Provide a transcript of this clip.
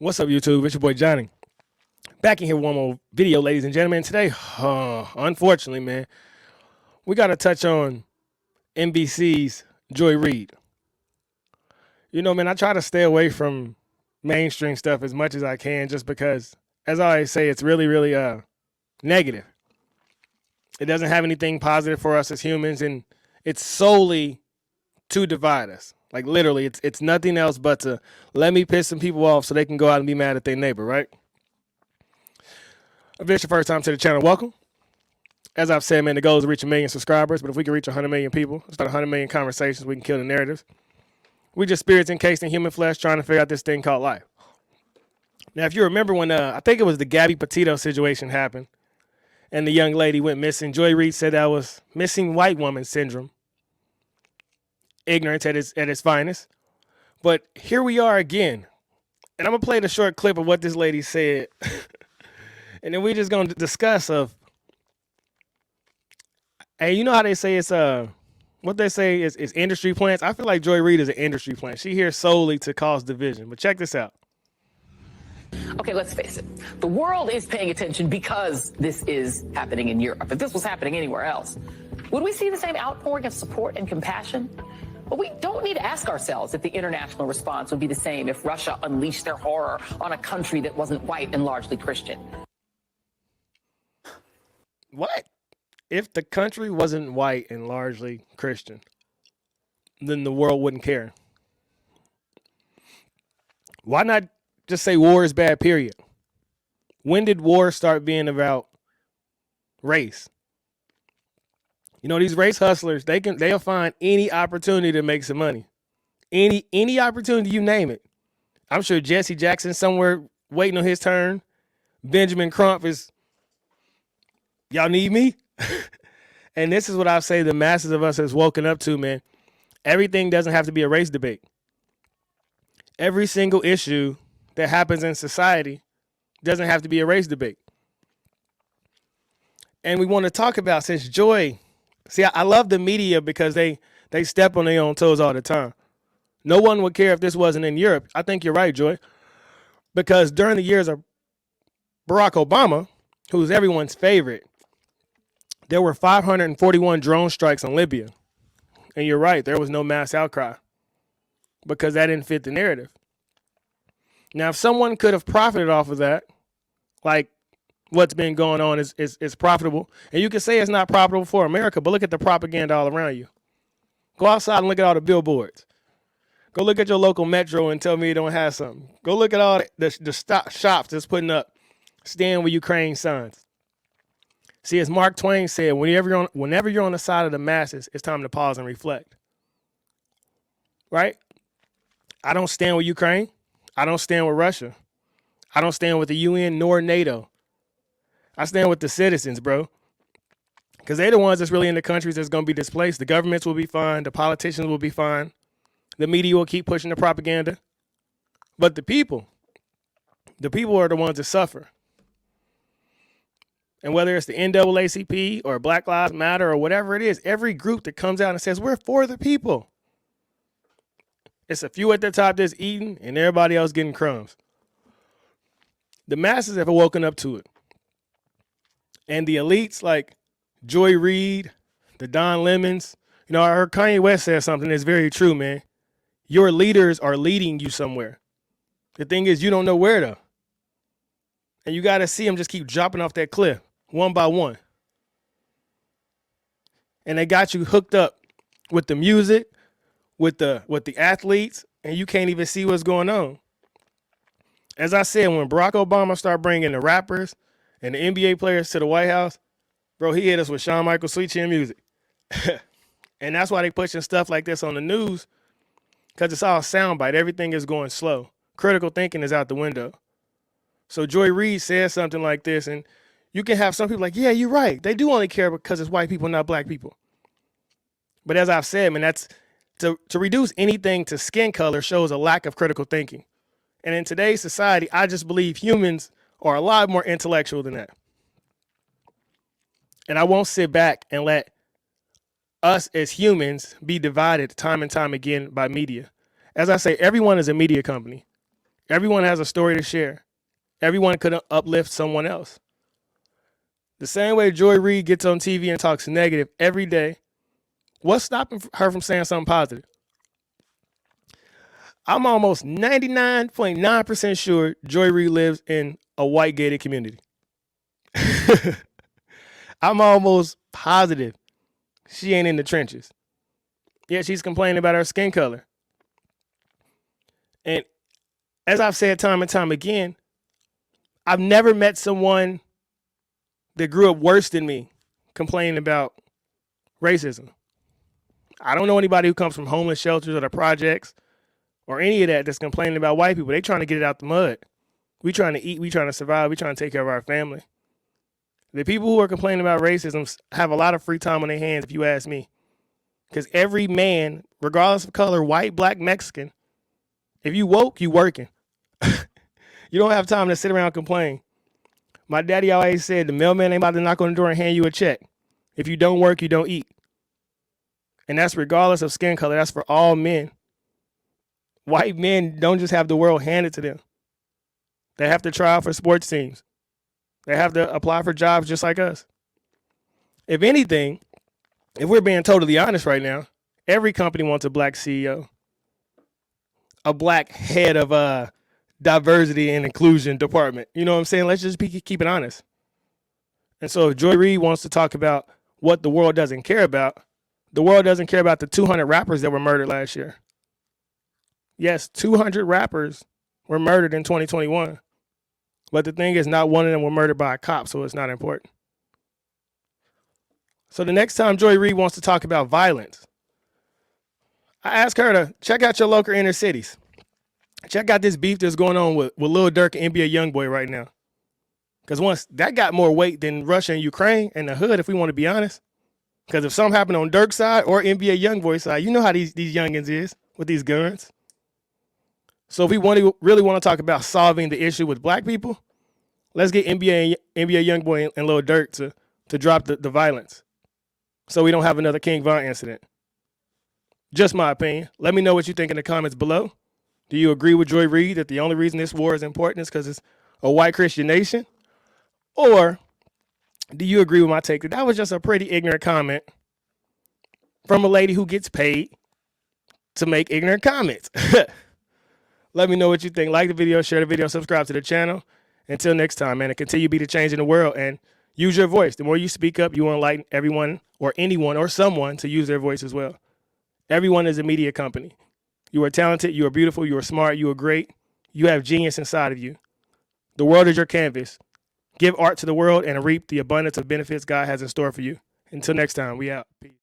What's up, YouTube? It's your boy Johnny. Back in here with one more video, ladies and gentlemen. Today, unfortunately, man, we got to touch on NBC's Reid. You know, man, I try to stay away from mainstream stuff as much as I can just because, as I always say, it's really negative. It doesn't have anything positive for us as humans, and it's solely to divide us. Like, literally, it's nothing else but to let me piss some people off so they can go out and be mad at their neighbor, right? If it's your first time to the channel, welcome. As I've said, man, the goal is to reach 1 million subscribers, but if we can reach 100 million people, start 100 million conversations, we can kill the narratives. We just spirits encased in human flesh trying to figure out this thing called life. Now, if you remember when, I think it was the Gabby Petito situation happened, and the young lady went missing, Reid said that was missing white woman syndrome. Ignorance at its finest. But here we are again. And I'm going to play the short clip of what this lady said. And then we just going to discuss of, hey, you know how they say it's, what they say is industry plants? I feel like Reid is an industry plant. She here solely to cause division. But check this out. Okay, let's face it. The world is paying attention because this is happening in Europe. If this was happening anywhere else, would we see the same outpouring of support and compassion? But we don't need to ask ourselves if the international response would be the same if Russia unleashed their horror on a country that wasn't white and largely Christian. What? If the country wasn't white and largely Christian, then the world wouldn't care. Why not just say war is bad, period? When did war start being about race? You know, these race hustlers, they'll find any opportunity to make some money. Any opportunity, you name it. I'm sure Jesse Jackson somewhere waiting on his turn. Benjamin Crump is, y'all need me? And this is what I say the masses of us has woken up to, man. Everything doesn't have to be a race debate. Every single issue that happens in society doesn't have to be a race debate. And we want to talk about, since Joy, see, I love the media because they step on their own toes all the time. No one would care if this wasn't in Europe. I think you're right, Joy. Because during the years of Barack Obama, who's everyone's favorite, there were 541 drone strikes on Libya. And you're right, there was no mass outcry because that didn't fit the narrative. Now, if someone could have profited off of that, like what's been going on is profitable. And you can say it's not profitable for America, but look at the propaganda all around you. Go outside and look at all the billboards. Go look at your local metro and tell me you don't have something. Go look at all the shops that's putting up "Stand with Ukraine" signs. See, as Mark Twain said, whenever you're on the side of the masses, it's time to pause and reflect. Right? I don't stand with Ukraine. I don't stand with Russia. I don't stand with the UN nor NATO. I stand with the citizens, bro. Because they're the ones that's really in the countries that's going to be displaced. The governments will be fine. The politicians will be fine. The media will keep pushing the propaganda. But the people are the ones that suffer. And whether it's the NAACP or Black Lives Matter or whatever it is, every group that comes out and says, we're for the people. It's a few at the top that's eating and everybody else getting crumbs. The masses have woken up to it. And the elites like Reid, the Don Lemons, you know, I heard Kanye West say something that's very true, man. Your leaders are leading you somewhere. The thing is, you don't know where though. And you got to see them just keep dropping off that cliff one by one. And they got you hooked up with the music, with the athletes, and you can't even see what's going on. As I said, when Barack Obama started bringing the rappers and the NBA players to the White House, bro, he hit us with Shawn Michaels' Sweet Chin Music. And that's why they pushing stuff like this on the news, because it's all soundbite. Everything is going slow. Critical thinking is out the window. So Reid says something like this, and you can have some people like, yeah, you're right. They do only care because it's white people, not black people. But as I've said, man, that's to reduce anything to skin color shows a lack of critical thinking. And in today's society, I just believe humans are a lot more intellectual than that. And I won't sit back and let us as humans be divided time and time again by media. As I say, everyone is a media company. Everyone has a story to share. Everyone could uplift someone else. The same way Joy Reid gets on TV and talks negative every day, what's stopping her from saying something positive? I'm almost 99.9% sure Joy Reid lives in a white gated community. I'm almost positive she ain't in the trenches. Yet she's complaining about her skin color. And as I've said time and time again, I've never met someone that grew up worse than me complaining about racism. I don't know anybody who comes from homeless shelters or the projects or any of that that's complaining about white people. They trying to get it out the mud. We trying to eat. We trying to survive. We trying to take care of our family. The people who are complaining about racism have a lot of free time on their hands, if you ask me. Because every man, regardless of color, white, black, Mexican, if you woke, you working. You don't have time to sit around and complain. My daddy always said the mailman ain't about to knock on the door and hand you a check. If you don't work, you don't eat. And that's regardless of skin color. That's for all men. White men don't just have the world handed to them. They have to try out for sports teams. They have to apply for jobs just like us. If anything, if we're being totally honest right now, every company wants a black CEO, a black head of diversity and inclusion department. You know what I'm saying? Let's just keep it honest. And so if Joy Reid wants to talk about what the world doesn't care about, the world doesn't care about the 200 rappers that were murdered last year. Yes, 200 rappers were murdered in 2021. But the thing is, not one of them were murdered by a cop, so it's not important. So the next time Joy Reid wants to talk about violence, I ask her to check out your local inner cities. Check out this beef that's going on with Lil Durk and NBA Youngboy right now. Because once that got more weight than Russia and Ukraine and the hood, if we want to be honest. Because if something happened on Durk's side or NBA Youngboy side, you know how these youngins is with these guns. So if we really want to talk about solving the issue with black people, let's get NBA Youngboy and Lil Durk to drop the violence so we don't have another King Von incident. Just my opinion. Let me know what you think in the comments below. Do you agree with Joy Reid that the only reason this war is important is because it's a white Christian nation? Or do you agree with my take that was just a pretty ignorant comment from a lady who gets paid to make ignorant comments? Let me know what you think. Like the video, share the video, subscribe to the channel. Until next time, man, and continue to be the change in the world and use your voice. The more you speak up, you will enlighten everyone or anyone or someone to use their voice as well. Everyone is a media company. You are talented, you are beautiful, you are smart, you are great. You have genius inside of you. The world is your canvas. Give art to the world and reap the abundance of benefits God has in store for you. Until next time, we out. Peace.